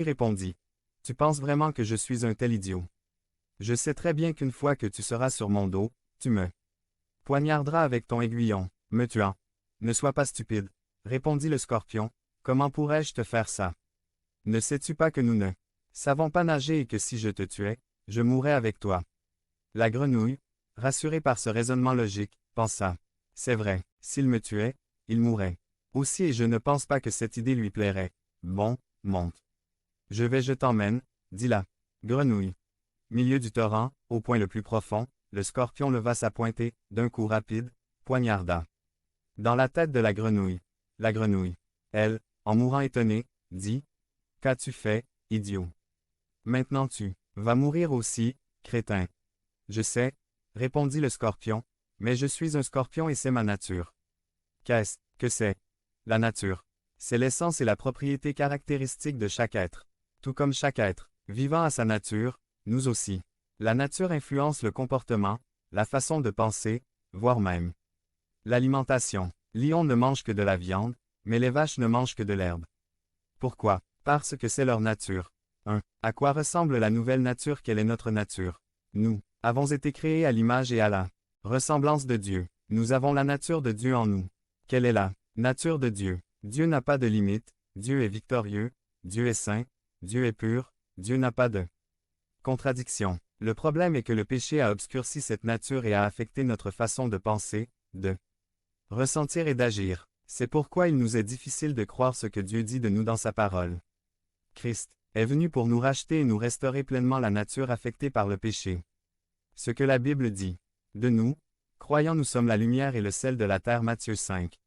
répondit. Tu penses vraiment que je suis un tel idiot? Je sais très bien qu'une fois que tu seras sur mon dos, tu me poignarderas avec ton aiguillon, me tuant. Ne sois pas stupide, répondit le scorpion, comment pourrais-je te faire ça? Ne sais-tu pas que nous ne savons pas nager et que si je te tuais, je mourrais avec toi? La grenouille, rassurée par ce raisonnement logique, pensa. C'est vrai, s'il me tuait, il mourrait. Aussi et je ne pense pas que cette idée lui plairait. Bon, monte. Je t'emmène, dit la grenouille. Milieu du torrent, au point le plus profond, le scorpion leva sa pointe et, d'un coup rapide, poignarda. Dans la tête de la grenouille, elle, en mourant étonnée, dit, qu'as-tu fait, idiot? Maintenant tu vas mourir aussi, crétin. Je sais, répondit le scorpion, mais je suis un scorpion et c'est ma nature. Qu'est-ce que c'est? La nature. C'est l'essence et la propriété caractéristique de chaque être. Tout comme chaque être, vivant à sa nature, nous aussi. La nature influence le comportement, la façon de penser, voire même l'alimentation. Lion ne mange que de la viande, mais les vaches ne mangent que de l'herbe. Pourquoi? Parce que c'est leur nature. 1. À quoi ressemble la nouvelle nature? Quelle est notre nature? Nous avons été créés à l'image et à la ressemblance de Dieu. Nous avons la nature de Dieu en nous. Quelle est la nature de Dieu? Dieu n'a pas de limite, Dieu est victorieux, Dieu est saint, Dieu est pur, Dieu n'a pas de contradiction. Le problème est que le péché a obscurci cette nature et a affecté notre façon de penser, de ressentir et d'agir. C'est pourquoi il nous est difficile de croire ce que Dieu dit de nous dans sa parole. Christ est venu pour nous racheter et nous restaurer pleinement la nature affectée par le péché. Ce que la Bible dit de nous, croyants nous sommes la lumière et le sel de la terre. Matthieu 5.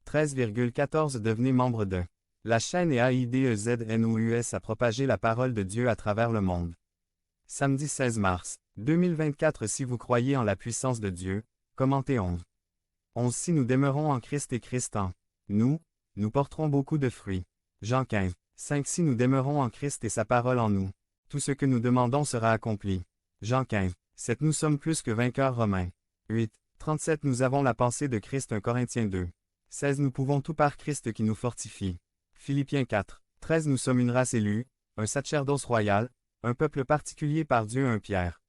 13,14 Devenez membre de la chaîne et AIDEZNOUS a propagé la parole de Dieu à travers le monde. Samedi 16 mars 2024 Si vous croyez en la puissance de Dieu, commentez 11. Si nous demeurons en Christ et Christ en nous, nous porterons beaucoup de fruits. Jean 15. 5 Si nous demeurons en Christ et sa parole en nous, tout ce que nous demandons sera accompli. Jean 15. 7 Nous sommes plus que vainqueurs. Romains 8. 37 Nous avons la pensée de Christ. 1 Corinthiens 2. 16 Nous pouvons tout par Christ qui nous fortifie. Philippiens 4. 13 Nous sommes une race élue, un sacerdoce royal, un peuple particulier par Dieu. 1 Pierre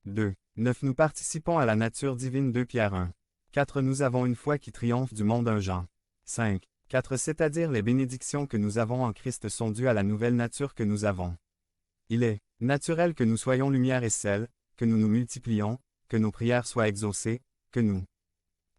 2. 9 Nous participons à la nature divine. 2 Pierre 1. 4 Nous avons une foi qui triomphe du monde. 1 Jean 5. 4 C'est-à-dire les bénédictions que nous avons en Christ sont dues à la nouvelle nature que nous avons. Il est naturel que nous soyons lumière et sel, que nous nous multiplions, que nos prières soient exaucées, que nous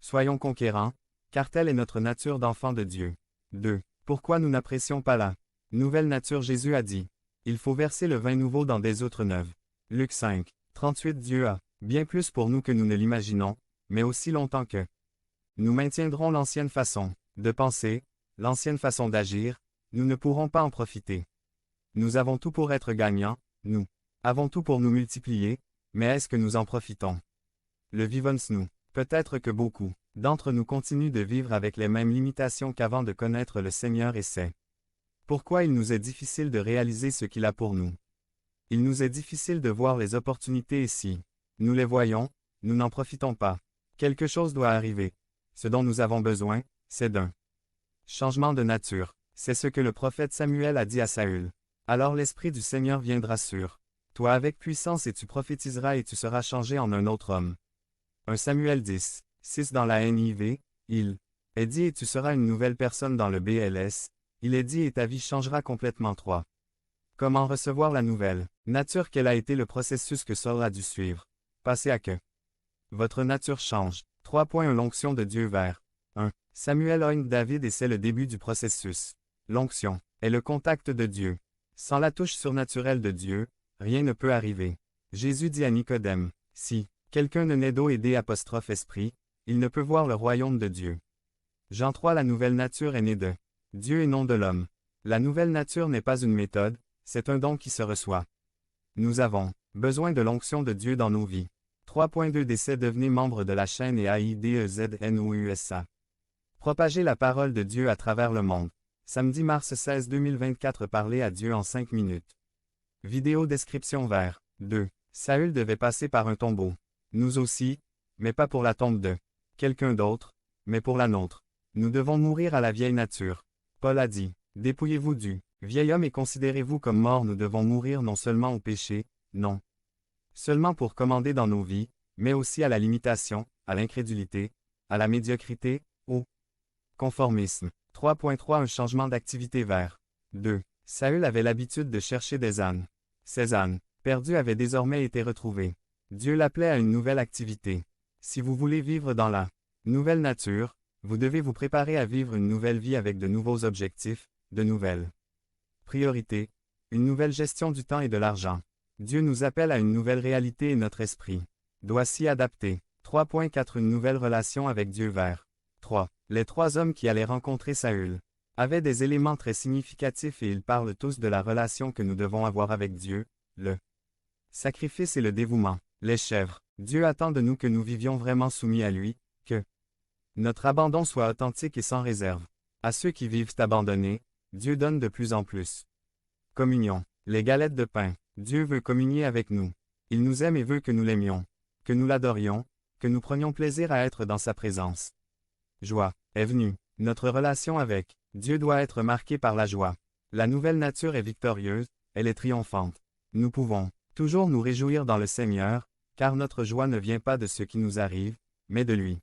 soyons conquérants, car telle est notre nature d'enfant de Dieu. 2. Pourquoi nous n'apprécions pas la nouvelle nature? Jésus a dit, il faut verser le vin nouveau dans des outres neuves. Luc 5. 38 Dieu a bien plus pour nous que nous ne l'imaginons, mais aussi longtemps que nous maintiendrons l'ancienne façon de penser, l'ancienne façon d'agir, nous ne pourrons pas en profiter. Nous avons tout pour être gagnants, nous avons tout pour nous multiplier, mais est-ce que nous en profitons? Le vivons-nous? Peut-être que beaucoup d'entre nous continuent de vivre avec les mêmes limitations qu'avant de connaître le Seigneur et c'est pourquoi il nous est difficile de réaliser ce qu'il a pour nous. Il nous est difficile de voir les opportunités et si nous les voyons, nous n'en profitons pas. Quelque chose doit arriver. Ce dont nous avons besoin, c'est d'un changement de nature. C'est ce que le prophète Samuel a dit à Saül. Alors l'Esprit du Seigneur viendra sur toi avec puissance et tu prophétiseras et tu seras changé en un autre homme. 1 Samuel 10, 6 Dans la NIV, il est dit et tu seras une nouvelle personne. Dans le BLS, il est dit et ta vie changera complètement. 3. Comment recevoir la nouvelle nature? Quel a été le processus que Saul a dû suivre? Passez à que votre nature change. 3. L'onction de Dieu vers 1. Samuel oigne David et c'est le début du processus. L'onction est le contact de Dieu. Sans la touche surnaturelle de Dieu, rien ne peut arriver. Jésus dit à Nicodème, si quelqu'un ne naît d'eau et d'esprit, il ne peut voir le royaume de Dieu. Jean 3 La nouvelle nature est née de Dieu et non de l'homme. La nouvelle nature n'est pas une méthode, c'est un don qui se reçoit. Nous avons besoin de l'onction de Dieu dans nos vies. 3.2 Décès Devenez membre de la chaîne et AIDEZNOUSA. Propagez la parole de Dieu à travers le monde. Samedi mars 16 2024 Parler à Dieu en 5 minutes. Vidéo description vers 2. Saül devait passer par un tombeau. Nous aussi, mais pas pour la tombe de quelqu'un d'autre, mais pour la nôtre. Nous devons mourir à la vieille nature. Paul a dit, dépouillez-vous du Vieil homme et considérez-vous comme mort, nous devons mourir non seulement au péché, non seulement pour commander dans nos vies, mais aussi à la limitation, à l'incrédulité, à la médiocrité, au conformisme. 3.3 Un changement d'activité vers 2. Saül avait l'habitude de chercher des ânes. Ces ânes, perdus, avaient désormais été retrouvés. Dieu l'appelait à une nouvelle activité. Si vous voulez vivre dans la nouvelle nature, vous devez vous préparer à vivre une nouvelle vie avec de nouveaux objectifs, de nouvelles priorités, une nouvelle gestion du temps et de l'argent. Dieu nous appelle à une nouvelle réalité et notre esprit doit s'y adapter. 3.4 Une nouvelle relation avec Dieu vers 3. Les 3 hommes qui allaient rencontrer Saül avaient des éléments très significatifs et ils parlent tous de la relation que nous devons avoir avec Dieu, le sacrifice et le dévouement. Les chèvres. Dieu attend de nous que nous vivions vraiment soumis à lui, que notre abandon soit authentique et sans réserve. À ceux qui vivent abandonnés, Dieu donne de plus en plus. Communion. Les galettes de pain. Dieu veut communier avec nous. Il nous aime et veut que nous l'aimions, que nous l'adorions, que nous prenions plaisir à être dans sa présence. Joie est venue. Notre relation avec Dieu doit être marquée par la joie. La nouvelle nature est victorieuse, elle est triomphante. Nous pouvons toujours nous réjouir dans le Seigneur, car notre joie ne vient pas de ce qui nous arrive, mais de lui.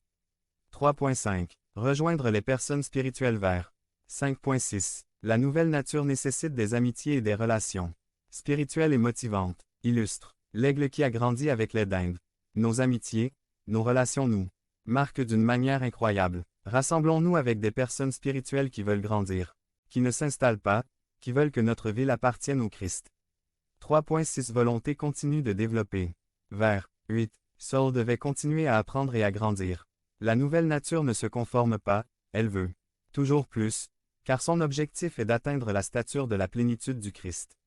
3.5 Rejoindre les personnes spirituelles vers 5.6 La nouvelle nature nécessite des amitiés et des relations spirituelles et motivantes. Illustre l'aigle qui a grandi avec les dindes. Nos amitiés, nos relations nous marquent d'une manière incroyable. Rassemblons-nous avec des personnes spirituelles qui veulent grandir, qui ne s'installent pas, qui veulent que notre ville appartienne au Christ. 3.6 Volonté continue de développer. Vers 8 Saul devait continuer à apprendre et à grandir. La nouvelle nature ne se conforme pas, elle veut toujours plus, car son objectif est d'atteindre la stature de la plénitude du Christ.